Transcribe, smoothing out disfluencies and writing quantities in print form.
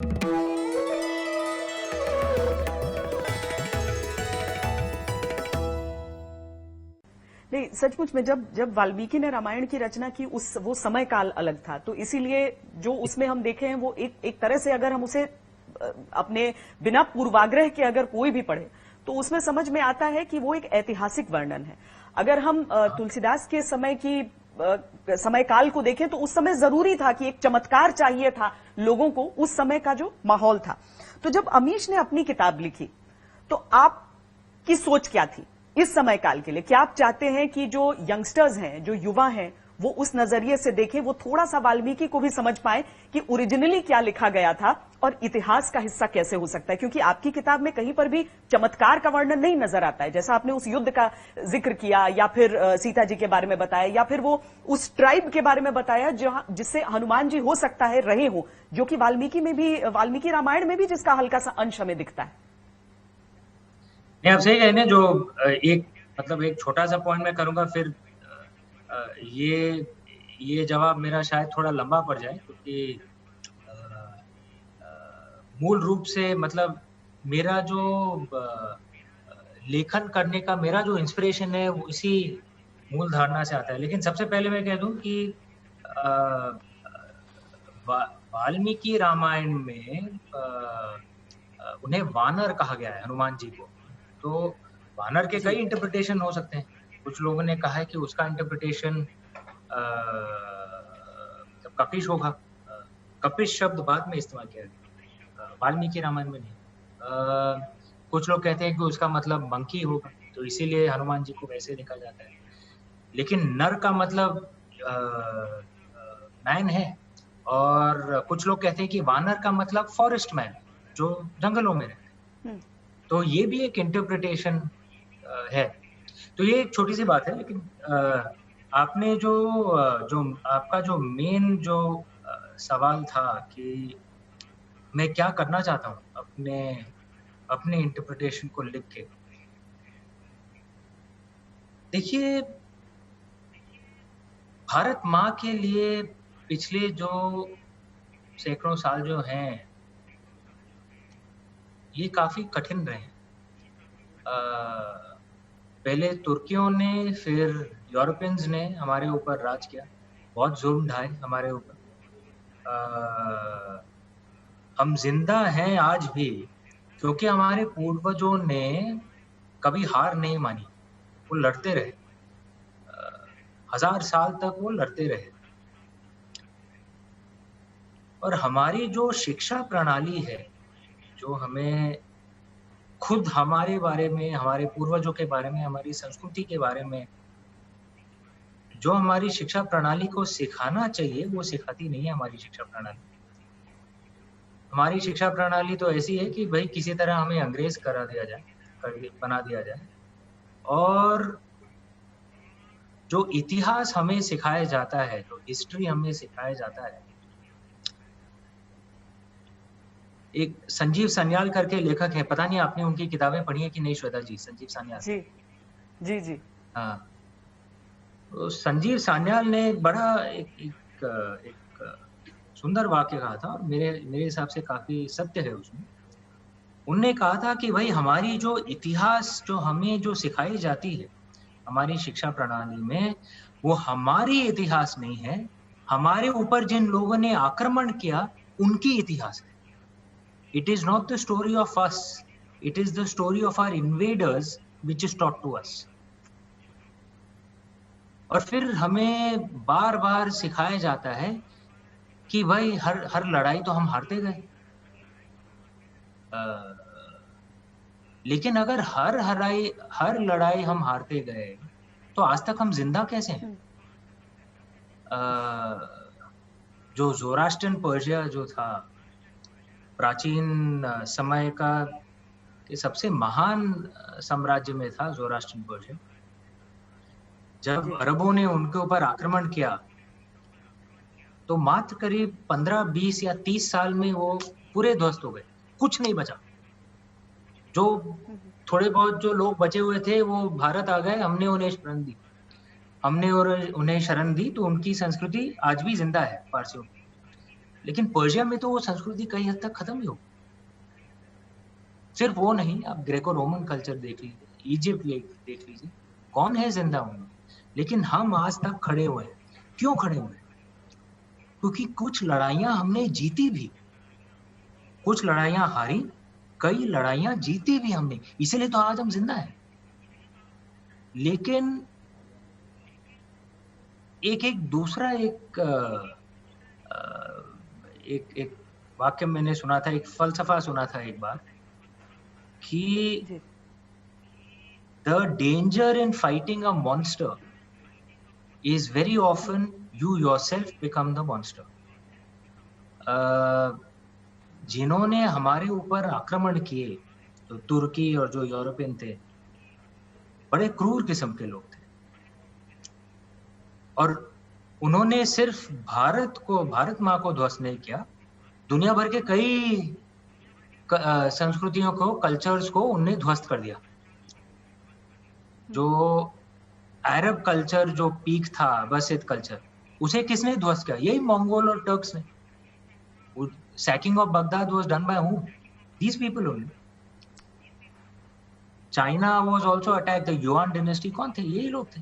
नहीं, सचमुच में जब जब वाल्मीकि ने रामायण की रचना की, वो समय काल अलग था, तो इसीलिए जो उसमें हम देखे हैं वो एक तरह से अगर हम उसे अपने बिना पूर्वाग्रह के अगर कोई भी पढ़े तो उसमें समझ में आता है कि वो एक ऐतिहासिक वर्णन है। अगर हम तुलसीदास के समय की समय काल को देखें तो उस समय जरूरी था कि एक चमत्कार चाहिए था लोगों को, उस समय का जो माहौल था। तो जब अमीश ने अपनी किताब लिखी तो आपकी सोच क्या थी इस समय काल के लिए? क्या आप चाहते हैं कि जो यंगस्टर्स हैं, जो युवा हैं, वो उस नजरिए से देखें, वो थोड़ा सा वाल्मीकि को भी समझ पाए कि ओरिजिनली क्या लिखा गया था और इतिहास का हिस्सा कैसे हो सकता है? क्योंकि आपकी किताब में कहीं पर भी चमत्कार का वर्णन नहीं नजर आता है, जैसा आपने उस युद्ध का जिक्र किया या फिर सीता जी के बारे में बताया या फिर वो उस ट्राइब के बारे में बताया जिससे हनुमान जी हो सकता है रहे हो, जो कि वाल्मीकि रामायण में भी जिसका हल्का सा अंश हमें दिखता है। नहीं, आप सही कह रहे हैं। जो एक छोटा सा पॉइंट मैं करूंगा, फिर ये जवाब मेरा शायद थोड़ा लंबा पड़ जाए, क्योंकि मूल रूप से मेरा जो लेखन करने का मेरा जो इंस्पिरेशन है वो इसी मूल धारणा से आता है। लेकिन सबसे पहले मैं कह दूं कि वाल्मीकि रामायण में उन्हें वानर कहा गया है, हनुमान जी को। तो वानर के कई इंटरप्रिटेशन हो सकते हैं। कुछ लोगों ने कहा है कि उसका इंटरप्रिटेशन कपिश होगा। कपिश शब्द बाद में इस्तेमाल किया गया, वाल्मीकि रामायण में नहीं। कुछ लोग कहते हैं कि उसका मतलब मंकी होगा, तो इसीलिए हनुमान जी को वैसे लिखा जाता है। लेकिन नर का मतलब मैन है, और कुछ लोग कहते हैं कि वानर का मतलब फॉरेस्ट मैन, जो जंगलों में रहते हैं। तो ये भी एक इंटरप्रिटेशन है। तो ये एक छोटी सी बात है, लेकिन आपने जो आपका जो मेन जो सवाल था कि मैं क्या करना चाहता हूँ अपने इंटरप्रिटेशन को लिख के। देखिए, भारत माँ के लिए पिछले जो सैकड़ों साल जो हैं, ये काफी कठिन रहे हैं। पहले तुर्कियों ने, फिर यूरोपियंस ने हमारे ऊपर राज किया, बहुत जुल्म ढाए हमारे ऊपर। हम जिंदा हैं आज भी क्योंकि हमारे पूर्वजों ने कभी हार नहीं मानी, वो लड़ते रहे। 1000 साल तक वो लड़ते रहे। और हमारी जो शिक्षा प्रणाली है, जो हमें खुद हमारे बारे में, हमारे पूर्वजों के बारे में, हमारी संस्कृति के बारे में जो हमारी शिक्षा प्रणाली को सिखाना चाहिए, वो सिखाती नहीं है हमारी शिक्षा प्रणाली। हमारी शिक्षा प्रणाली तो ऐसी है कि भाई किसी तरह हमें अंग्रेज बना दिया जाए, और जो इतिहास हमें सिखाया जाता है, जो हिस्ट्री हमें सिखाया जाता है। एक संजीव सान्याल करके लेखक है, पता नहीं आपने उनकी किताबें पढ़ी है कि नहीं श्वेता जी? संजीव सान्याल जी जी जी। हाँ, तो संजीव सान्याल ने बड़ा एक सुंदर वाक्य कहा था, और मेरे हिसाब से काफी सत्य है उसमें। उनने कहा था कि भाई हमारी जो इतिहास जो हमें जो सिखाई जाती है हमारी शिक्षा प्रणाली में, वो हमारी इतिहास नहीं है, हमारे ऊपर जिन लोगों ने आक्रमण किया उनकी इतिहास है। It is not the story of us, it is the story of our invaders which is taught to us. और फिर हमें बार बार सिखाया जाता है कि भाई हर लड़ाई तो हम हारते गए। लेकिन अगर हर लड़ाई हम हारते गए तो आज तक हम जिंदा कैसे हैं? जो ज़ोरास्ट्रियन पर्शिया जो था, प्राचीन समय का सबसे महान साम्राज्य में था ज़ोरास्ट्रियन पर्शिया। जब अरबों ने उनके ऊपर आक्रमण किया तो मात्र करीब 15, 20 या 30 साल में वो पूरे ध्वस्त हो गए, कुछ नहीं बचा। जो थोड़े बहुत जो लोग बचे हुए थे वो भारत आ गए, हमने उन्हें शरण दी, तो उनकी संस्कृति आज भी जिंदा है पारसियों की। लेकिन पर्शिया में तो वो संस्कृति कई हद तक खत्म ही हो। सिर्फ वो नहीं, आप ग्रेको रोमन कल्चर देख लीजिए, इजिप्ट देख लीजिए, कौन है जिंदा उनमें? लेकिन हम आज तक खड़े हुए हैं। क्यों खड़े हुए हैं? क्योंकि कुछ लड़ाइयां हमने जीती भी, कुछ लड़ाइयां हारी, कई लड़ाइयां जीती भी हमने, इसीलिए तो आज हम जिंदा हैं। लेकिन एक दूसरा एक वाक्य मैंने सुना था, एक फलसफा सुना था एक बार कि जी। the danger in fighting a monster is very often you yourself become the monster. जिन्होंने हमारे ऊपर आक्रमण किए, तो तुर्की और जो यूरोपियन थे, बड़े क्रूर किस्म के लोग थे, और उन्होंने सिर्फ भारत माँ को ध्वस्त नहीं किया, दुनिया भर के कई संस्कृतियों को, कल्चर्स को उनने ध्वस्त कर दिया। जो अरब कल्चर जो पीक था, वसीत कल्चर, उसे किसने ध्वस्त किया? यही मंगोल और टर्क्स ने। Sacking of Baghdad was done by whom? These people only. China was also attacked, the yuan dynasty, कौन थे? यही लोग थे।